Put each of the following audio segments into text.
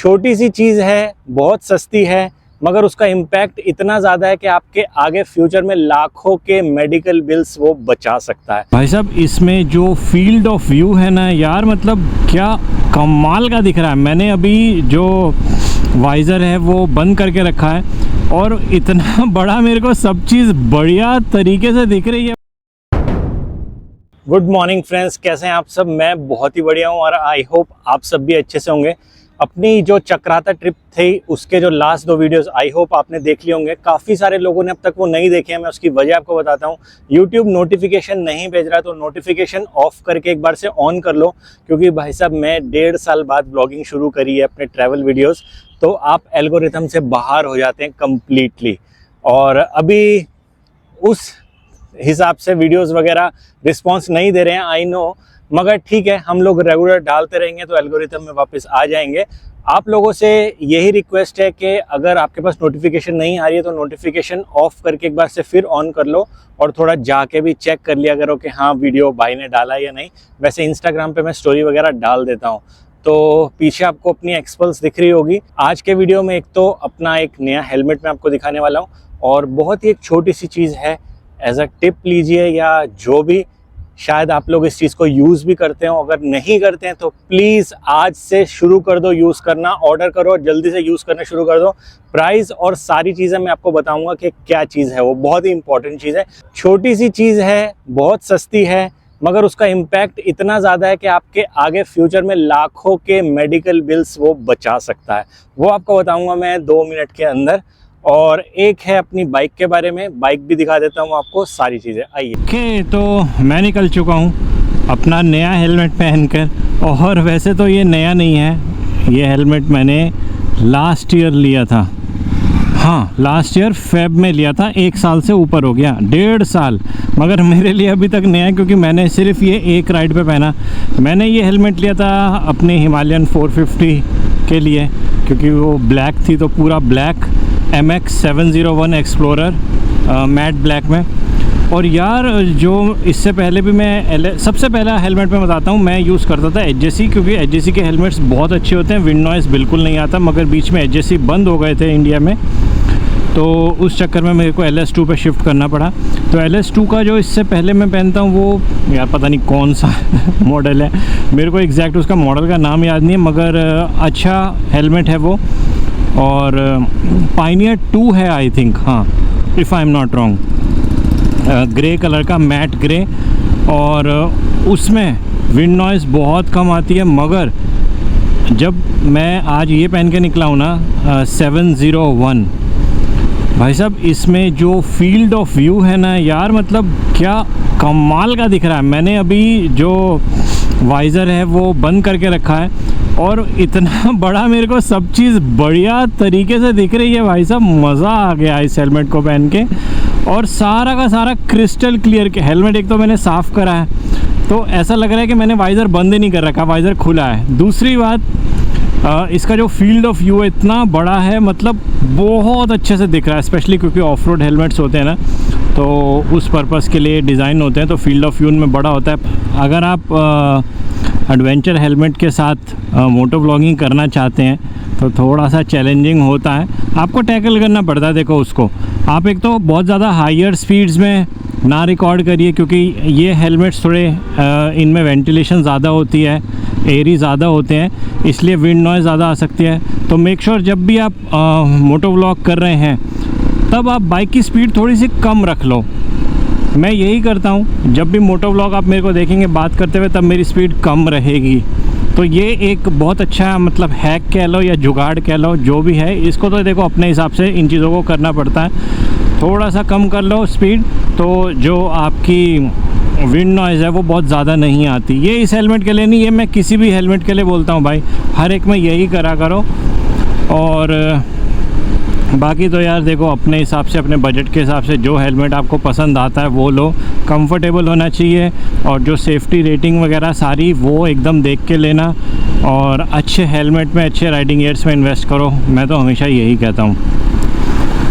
छोटी सी चीज़ है, बहुत सस्ती है, मगर उसका इम्पैक्ट इतना ज़्यादा है कि आपके आगे फ्यूचर में लाखों के मेडिकल बिल्स वो बचा सकता है। भाई साहब, इसमें जो फील्ड ऑफ व्यू है ना यार, मतलब क्या कमाल का दिख रहा है। मैंने अभी जो वाइज़र है वो बंद करके रखा है और इतना बड़ा मेरे को सब चीज़ बढ़िया तरीके से दिख रही है। गुड मॉर्निंग फ्रेंड्स, कैसे हैं आप सब? मैं बहुत ही बढ़िया हूँ और आई होप आप सब भी अच्छे से होंगे। अपनी जो चक्राता ट्रिप थी उसके जो लास्ट 2 वीडियोस आई होप आपने देख लिए होंगे। काफ़ी सारे लोगों ने अब तक वो नहीं देखे हैं, मैं उसकी वजह आपको बताता हूँ। यूट्यूब नोटिफिकेशन नहीं भेज रहा है तो नोटिफिकेशन ऑफ करके एक बार से ऑन कर लो, क्योंकि भाई साहब मैं 1.5 साल बाद ब्लॉगिंग शुरू करी है अपने ट्रैवल वीडियोज़, तो आप एल्गोरिथम से बाहर हो जाते हैं कम्प्लीटली। और अभी उस हिसाब से वीडियोस वगैरह रिस्पांस नहीं दे रहे हैं, आई नो, मगर ठीक है, हम लोग रेगुलर डालते रहेंगे तो एल्गोरिथम में वापस आ जाएंगे। आप लोगों से यही रिक्वेस्ट है कि अगर आपके पास नोटिफिकेशन नहीं आ रही है तो नोटिफिकेशन ऑफ करके एक बार से फिर ऑन कर लो और थोड़ा जाके भी चेक कर लिया करो कि हाँ वीडियो भाई ने डाला या नहीं। वैसे इंस्टाग्राम पे मैं स्टोरी वगैरह डाल देता हूँ, तो पीछे आपको अपनी एक्सपल्स दिख रही होगी। आज के वीडियो में एक तो अपना एक नया हेलमेट मैं आपको दिखाने वाला हूँ और बहुत ही एक छोटी सी चीज़ है, एज अ टिप लीजिए या जो भी, शायद आप लोग इस चीज़ को यूज़ भी करते हो। अगर नहीं करते हैं तो प्लीज़ आज से शुरू कर दो यूज़ करना, ऑर्डर करो और जल्दी से यूज़ करना शुरू कर दो। प्राइस और सारी चीज़ें मैं आपको बताऊंगा कि क्या चीज़ है, वो बहुत ही इंपॉर्टेंट चीज़ है। छोटी सी चीज़ है, बहुत सस्ती है, मगर उसका इम्पैक्ट इतना ज़्यादा है कि आपके आगे फ्यूचर में लाखों के मेडिकल बिल्स वो बचा सकता है। वो आपको बताऊँगा मैं 2 मिनट के अंदर। और एक है अपनी बाइक के बारे में, बाइक भी दिखा देता हूँ आपको, सारी चीज़ें। आइए। ओके, तो मैं निकल चुका हूँ अपना नया हेलमेट पहनकर। और वैसे तो ये नया नहीं है, ये हेलमेट मैंने लास्ट ईयर लिया था। हाँ, लास्ट ईयर फेब में लिया था, 1 साल से ऊपर हो गया, 1.5 साल। मगर मेरे लिए अभी तक नया है क्योंकि मैंने सिर्फ ये एक राइड पे पहना। मैंने ये हेलमेट लिया था अपने हिमालयन 450 के लिए, क्योंकि वो ब्लैक थी, तो पूरा black MX 701 explorer matte black में। और यार जो इससे पहले भी मैं सबसे पहला हेलमेट मैं बताता हूँ, मैं यूज़ करता था HJC, क्योंकि HJC के हेलमेट्स बहुत अच्छे होते हैं, विंड नॉइज़ बिल्कुल नहीं आता। मगर बीच में HJC बंद हो गए थे इंडिया में, तो उस चक्कर में मेरे को LS2 पे शिफ्ट करना पड़ा। तो LS2 का जो इससे पहले मैं पहनता हूँ वो यार पता नहीं कौन सा मॉडल है, मेरे को एग्जैक्ट उसका मॉडल का नाम याद नहीं है, मगर अच्छा हेलमेट है वो। और पायनियर 2 है आई थिंक, हाँ, if I am not wrong, grey colour का, मैट ग्रे। और उसमें विंड नॉइज़ बहुत कम आती है। मगर जब मैं आज ये पहन के निकला हूँ ना 701, भाई साहब इसमें जो फील्ड ऑफ व्यू है ना यार, मतलब क्या कमाल का दिख रहा है। मैंने अभी जो वाइज़र है वो बंद करके रखा है और इतना बड़ा मेरे को सब चीज़ बढ़िया तरीके से दिख रही है। भाई साहब मज़ा आ गया इस हेलमेट को पहन के। और सारा का सारा क्रिस्टल क्लियर के हेलमेट, एक तो मैंने साफ़ करा है तो ऐसा लग रहा है कि मैंने वाइज़र बंद ही नहीं कर रखा, वाइज़र खुला है। दूसरी बात, इसका जो फील्ड ऑफ व्यू इतना बड़ा है, मतलब बहुत अच्छे से दिख रहा है, स्पेशली क्योंकि ऑफ रोड हेलमेट्स होते हैं ना, तो उस पर्पज़ के लिए डिज़ाइन होते हैं, तो फील्ड ऑफ व्यू में बड़ा होता है। अगर आप एडवेंचर हेलमेट के साथ मोटो ब्लॉगिंग करना चाहते हैं तो थोड़ा सा चैलेंजिंग होता है, आपको टैकल करना पड़ता है। देखो उसको आप एक तो बहुत ज़्यादा हायर स्पीड्स में ना रिकॉर्ड करिए, क्योंकि ये हेलमेट्स थोड़े इनमें वेंटिलेशन ज़्यादा होती है, एयरी ज़्यादा होते हैं, इसलिए विंड नॉइज़ ज़्यादा आ सकती है। तो मेक श्योर जब भी आप मोटो ब्लॉग कर रहे हैं तब आप बाइक की स्पीड थोड़ी सी कम रख लो। मैं यही करता हूँ, जब भी मोटो ब्लॉग आप मेरे को देखेंगे बात करते हुए तब मेरी स्पीड कम रहेगी। तो ये एक बहुत अच्छा मतलब हैक कह लो या जुगाड़ कह लो, जो भी है, इसको तो देखो अपने हिसाब से इन चीज़ों को करना पड़ता है। थोड़ा सा कम कर लो स्पीड, तो जो आपकी विंड नॉइज़ है वो बहुत ज़्यादा नहीं आती। ये इस हेलमेट के लिए नहीं, ये मैं किसी भी हेलमेट के लिए बोलता हूँ भाई, हर एक में यही करा करो। और बाकी तो यार देखो अपने हिसाब से, अपने बजट के हिसाब से जो हेलमेट आपको पसंद आता है वो लो, कंफर्टेबल होना चाहिए। और जो सेफ्टी रेटिंग वगैरह सारी वो एकदम देख के लेना, और अच्छे हेलमेट में, अच्छे राइडिंग गियर्स में इन्वेस्ट करो, मैं तो हमेशा यही कहता हूँ।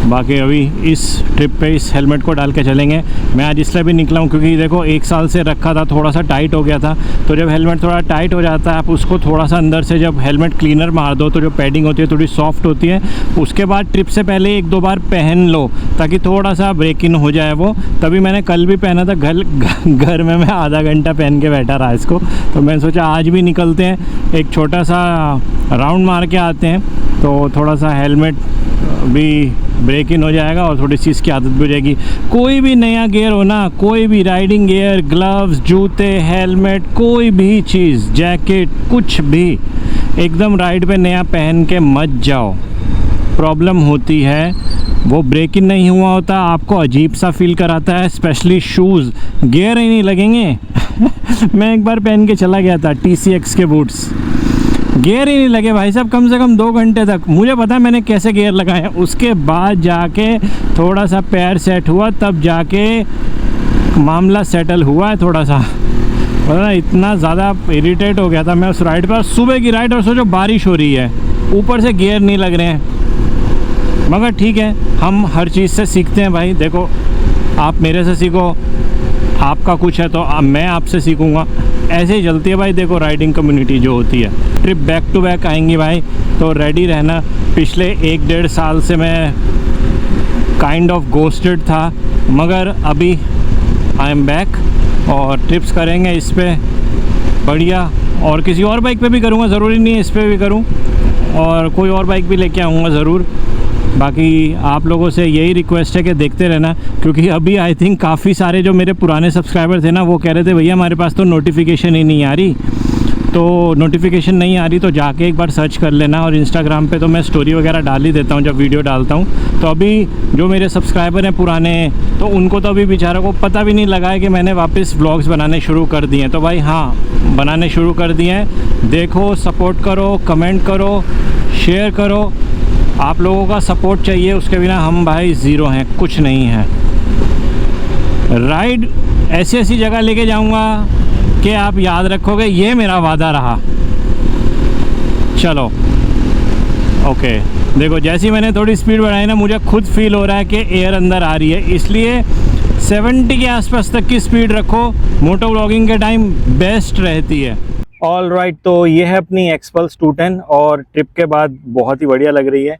बाकी अभी इस ट्रिप पे इस हेलमेट को डाल के चलेंगे। मैं आज इसलिए भी निकला हूँ क्योंकि देखो 1 साल से रखा था, थोड़ा सा टाइट हो गया था। तो जब हेलमेट थोड़ा टाइट हो जाता है, आप उसको थोड़ा सा अंदर से जब हेलमेट क्लीनर मार दो तो जो पैडिंग होती है थोड़ी सॉफ्ट होती है। उसके बाद ट्रिप से पहले 1-2 बार पहन लो ताकि थोड़ा सा ब्रेक इन हो जाए वो। तभी मैंने कल भी पहना था, घर में मैं आधा घंटा पहन के बैठा रहा इसको। तो मैंने सोचा आज भी निकलते हैं, एक छोटा सा राउंड मार के आते हैं, तो थोड़ा सा हेलमेट भी ब्रेक इन हो जाएगा और थोड़ी सी इसकी आदत भी हो जाएगी। कोई भी नया गियर हो ना, कोई भी राइडिंग गियर, ग्लव्स, जूते, हेलमेट, कोई भी चीज़, जैकेट, कुछ भी एकदम राइड पे नया पहन के मत जाओ। प्रॉब्लम होती है, वो ब्रेक इन नहीं हुआ होता, आपको अजीब सा फील कराता है। स्पेशली शूज़, गियर ही नहीं लगेंगे। मैं एक बार पहन के चला गया था TCX के बूट्स, गियर ही नहीं लगे भाई साहब, कम से कम 2 घंटे तक। मुझे पता है मैंने कैसे गियर लगाए। उसके बाद जाके थोड़ा सा पैर सेट हुआ, तब जाके मामला सेटल हुआ है थोड़ा सा। पता इतना ज़्यादा इरिटेट हो गया था मैं उस राइड पर। सुबह की राइड और सोचो बारिश हो रही है, ऊपर से गियर नहीं लग रहे हैं। मगर ठीक है, हम हर चीज़ से सीखते हैं भाई। देखो आप मेरे से सीखो, आपका कुछ है तो मैं आपसे सीखूँगा, ऐसे ही चलती है भाई। देखो राइडिंग कम्युनिटी जो होती है, ट्रिप बैक टू बैक आएंगी भाई, तो रेडी रहना। पिछले 1-1.5 साल से मैं काइंड ऑफ घोस्टेड था, मगर अभी आई एम बैक और ट्रिप्स करेंगे इस पे बढ़िया। और किसी और बाइक पे भी करूँगा, ज़रूरी नहीं है इस पे भी करूँ, और कोई और बाइक भी लेके आऊँगा ज़रूर। बाकी आप लोगों से यही रिक्वेस्ट है कि देखते रहना, क्योंकि अभी आई थिंक काफ़ी सारे जो मेरे पुराने सब्सक्राइबर थे ना, वो कह रहे थे भैया हमारे पास तो नोटिफिकेशन ही नहीं आ रही। तो नोटिफिकेशन नहीं आ रही तो जाके एक बार सर्च कर लेना। और इंस्टाग्राम पे तो मैं स्टोरी वगैरह डाल ही देता हूँ जब वीडियो डालता हूँ। तो अभी जो मेरे सब्सक्राइबर हैं पुराने, तो उनको तो अभी बेचारों को पता भी नहीं लगा है कि मैंने वापस व्लॉग्स बनाने शुरू कर दिए हैं। तो भाई हाँ, बनाने शुरू कर दिए हैं, देखो, सपोर्ट करो, कमेंट करो, शेयर करो। आप लोगों का सपोर्ट चाहिए, उसके बिना हम भाई ज़ीरो हैं, कुछ नहीं है। राइड ऐसी ऐसी जगह लेके जाऊंगा कि आप याद रखोगे, ये मेरा वादा रहा। चलो ओके, देखो जैसी मैंने थोड़ी स्पीड बढ़ाई ना, मुझे खुद फील हो रहा है कि एयर अंदर आ रही है, इसलिए 70 के आसपास तक की स्पीड रखो, मोटो व्लॉगिंग के टाइम बेस्ट रहती है। ऑल राइट, तो ये है अपनी एक्सपल्स 210 और ट्रिप के बाद बहुत ही बढ़िया लग रही है।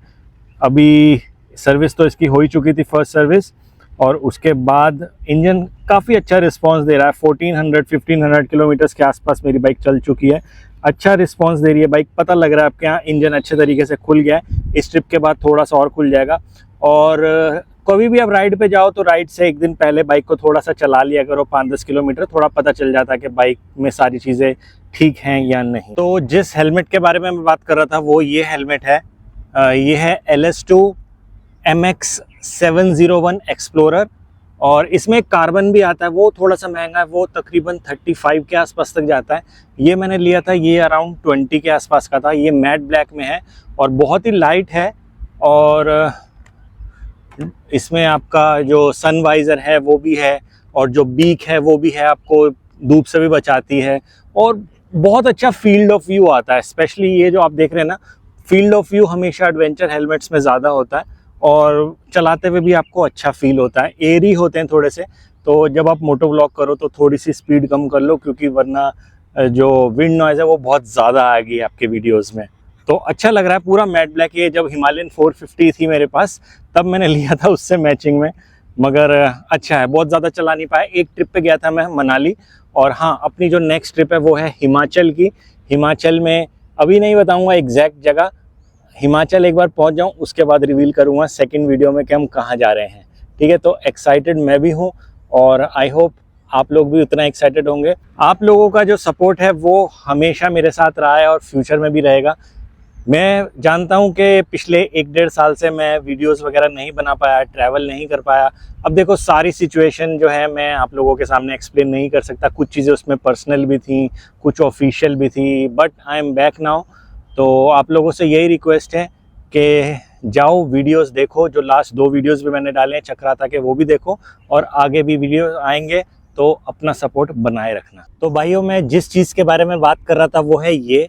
अभी सर्विस तो इसकी हो ही चुकी थी, फर्स्ट सर्विस, और उसके बाद इंजन काफ़ी अच्छा रिस्पांस दे रहा है। 1400-1500 किलोमीटर्स के आसपास मेरी बाइक चल चुकी है, अच्छा रिस्पांस दे रही है बाइक। पता लग रहा है आपके यहाँ इंजन अच्छे तरीके से खुल गया है। इस ट्रिप के बाद थोड़ा सा और खुल जाएगा। और कभी भी आप राइड पे जाओ तो राइड से एक दिन पहले बाइक को थोड़ा सा चला लिया करो, 5-10 किलोमीटर, थोड़ा पता चल जाता है कि बाइक में सारी चीज़ें ठीक हैं या नहीं। तो जिस हेलमेट के बारे में मैं बात कर रहा था वो ये हेलमेट है। ये है LS2 MX 701 एक्सप्लोरर, और इसमें कार्बन भी आता है, वो थोड़ा सा महंगा है, वो तकरीबन 35 के आसपास तक जाता है। ये मैंने लिया था, ये अराउंड 20 के आसपास का था। ये मैट ब्लैक में है और बहुत ही लाइट है, और इसमें आपका जो सन वाइज़र है वो भी है, और जो बीक है वो भी है, आपको धूप से भी बचाती है, और बहुत अच्छा फील्ड ऑफ व्यू आता है। स्पेशली ये जो आप देख रहे हैं ना, फील्ड ऑफ व्यू हमेशा एडवेंचर हेलमेट्स में ज़्यादा होता है, और चलाते हुए भी आपको अच्छा फील होता है। एयरी होते हैं थोड़े से, तो जब आप मोटो व्लॉग करो तो थोड़ी सी स्पीड कम कर लो, क्योंकि वरना जो विंड नॉइज़ है वो बहुत ज़्यादा आएगी आपके वीडियोज़ में। तो अच्छा लग रहा है, पूरा मैट ब्लैक। ये जब हिमालयन 450 थी मेरे पास तब मैंने लिया था उससे मैचिंग में, मगर अच्छा है। बहुत ज़्यादा चला नहीं पाया। एक ट्रिप पे गया था मैं मनाली, और हाँ, अपनी जो नेक्स्ट ट्रिप है वो है हिमाचल की। हिमाचल में अभी नहीं बताऊंगा एग्जैक्ट जगह, हिमाचल एक बार पहुंच जाऊं उसके बाद रिवील करूंगा सेकंड वीडियो में कि हम कहाँ जा रहे हैं। ठीक है, तो एक्साइटेड मैं भी हूँ, और आई होप आप लोग भी उतना एक्साइटेड होंगे। आप लोगों का जो सपोर्ट है वो हमेशा मेरे साथ रहा है और फ्यूचर में भी रहेगा। मैं जानता हूं कि पिछले 1-1.5 साल से मैं वीडियोस वगैरह नहीं बना पाया, ट्रैवल नहीं कर पाया। अब देखो सारी सिचुएशन जो है मैं आप लोगों के सामने एक्सप्लेन नहीं कर सकता। कुछ चीज़ें उसमें पर्सनल भी थी, कुछ ऑफिशियल भी थी, but I am back now. तो आप लोगों से यही रिक्वेस्ट है कि जाओ वीडियोस देखो, जो लास्ट 2 वीडियोस भी मैंने डाले हैं चक्राता के, वो भी देखो, और आगे भी वीडियो आएंगे, तो अपना सपोर्ट बनाए रखना। तो भाइयों, मैं जिस चीज़ के बारे में बात कर रहा था वो है ये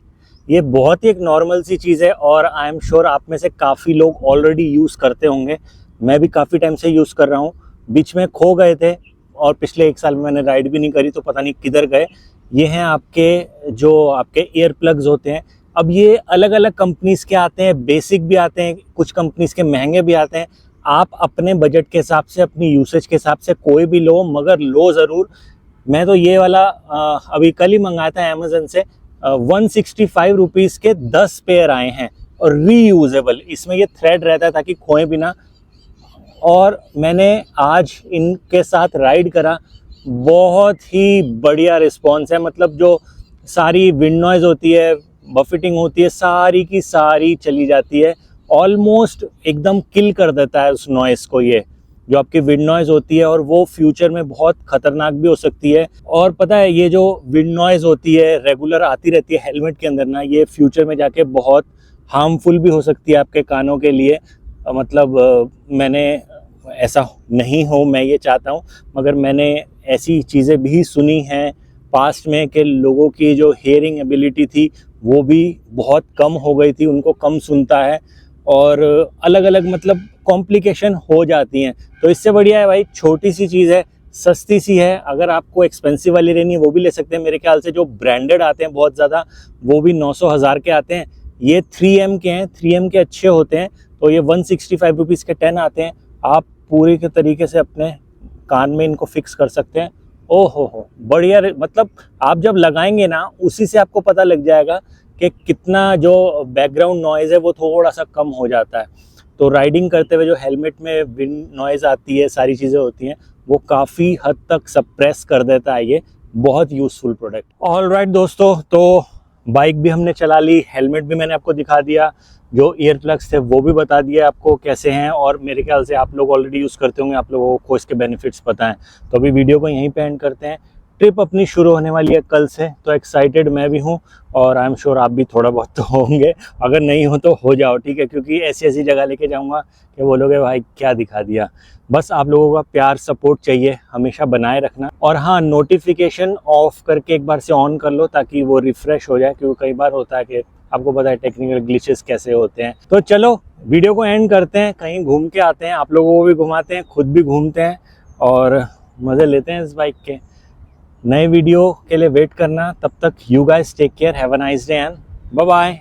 बहुत ही एक नॉर्मल सी चीज़ है, और आई एम श्योर आप में से काफ़ी लोग ऑलरेडी यूज़ करते होंगे। मैं भी काफ़ी टाइम से यूज़ कर रहा हूँ। बीच में खो गए थे और पिछले 1 साल में मैंने राइड भी नहीं करी, तो पता नहीं किधर गए। ये हैं आपके जो आपके ईयर प्लग्स होते हैं। अब ये अलग अलग कंपनीज़ के आते हैं, बेसिक भी आते हैं, कुछ कंपनीज़ के महंगे भी आते हैं। आप अपने बजट के हिसाब से, अपनी यूसेज के हिसाब से कोई भी लो, मगर लो ज़रूर। मैं तो ये वाला अभी कल ही मंगाया था अमेज़न से। 165 रुपीज़ के 10 पेयर आए हैं और रीयूजेबल। इसमें ये थ्रेड रहता है ताकि खोए भी ना। और मैंने आज इनके साथ राइड करा, बहुत ही बढ़िया रिस्पॉन्स है। मतलब जो सारी विंड नॉइज़ होती है, बफेटिंग होती है, सारी की सारी चली जाती है। ऑलमोस्ट एकदम किल कर देता है उस नॉइज़ को, ये जो आपकी विंड नॉइज़ होती है, और वो फ्यूचर में बहुत ख़तरनाक भी हो सकती है। और पता है, ये जो विंड नॉइज़ होती है रेगुलर आती रहती है हेलमेट के अंदर ना, ये फ्यूचर में जाके बहुत हार्मफुल भी हो सकती है आपके कानों के लिए। मतलब मैंने ऐसा नहीं हो, मैं ये चाहता हूँ, मगर मैंने ऐसी चीज़ें भी सुनी हैं पास्ट में कि लोगों की जो हियरिंग एबिलिटी थी वो भी बहुत कम हो गई थी, उनको कम सुनता है, और अलग अलग मतलब कॉम्प्लिकेशन हो जाती हैं। तो इससे बढ़िया है भाई, छोटी सी चीज़ है, सस्ती सी है। अगर आपको एक्सपेंसिव वाली लेनी है वो भी ले सकते हैं। मेरे ख्याल से जो ब्रांडेड आते हैं बहुत ज़्यादा, वो भी 900-1000 के आते हैं। ये 3M के हैं, 3M के अच्छे होते हैं। तो ये 165 रुपीज़ के 10 आते हैं। आप पूरे के तरीके से अपने कान में इनको फिक्स कर सकते हैं। ओहो हो, बढ़िया। मतलब आप जब लगाएंगे ना, उसी से आपको पता लग जाएगा कि कितना जो बैकग्राउंड नॉइज़ है वो थोड़ा सा कम हो जाता है। तो राइडिंग करते हुए जो हेलमेट में विंड नॉइज़ आती है, सारी चीज़ें होती हैं, वो काफ़ी हद तक सप्रेस कर देता है। ये बहुत यूज़फुल प्रोडक्ट। ऑल राइट दोस्तों, तो बाइक भी हमने चला ली, हेलमेट भी मैंने आपको दिखा दिया, जो ईयर प्लग्स थे वो भी बता दिए आपको कैसे हैं, और मेरे ख्याल से आप लोग ऑलरेडी यूज़ करते होंगे, आप लोगों को इसके बेनिफिट्स पता हैं। तो अभी वीडियो को यहीं पे एंड करते हैं। ट्रिप अपनी शुरू होने वाली है कल से, तो एक्साइटेड मैं भी हूँ, और आई एम श्योर आप भी थोड़ा बहुत तो होंगे। अगर नहीं हो तो हो जाओ, ठीक है, क्योंकि ऐसी ऐसी जगह लेके जाऊँगा कि बोलोगे भाई क्या दिखा दिया। बस आप लोगों का प्यार सपोर्ट चाहिए, हमेशा बनाए रखना। और हाँ, नोटिफिकेशन ऑफ करके एक बार से ऑन कर लो ताकि वो रिफ़्रेश हो जाए, क्योंकि कई बार होता है कि आपको पता है टेक्निकल ग्लिचेस कैसे होते हैं। तो चलो वीडियो को एंड करते हैं, कहीं घूम के आते हैं, आप लोगों को भी घुमाते हैं, खुद भी घूमते हैं और मज़े लेते हैं इस बाइक के। नए वीडियो के लिए वेट करना, तब तक you guys take care, have a nice day and bye bye.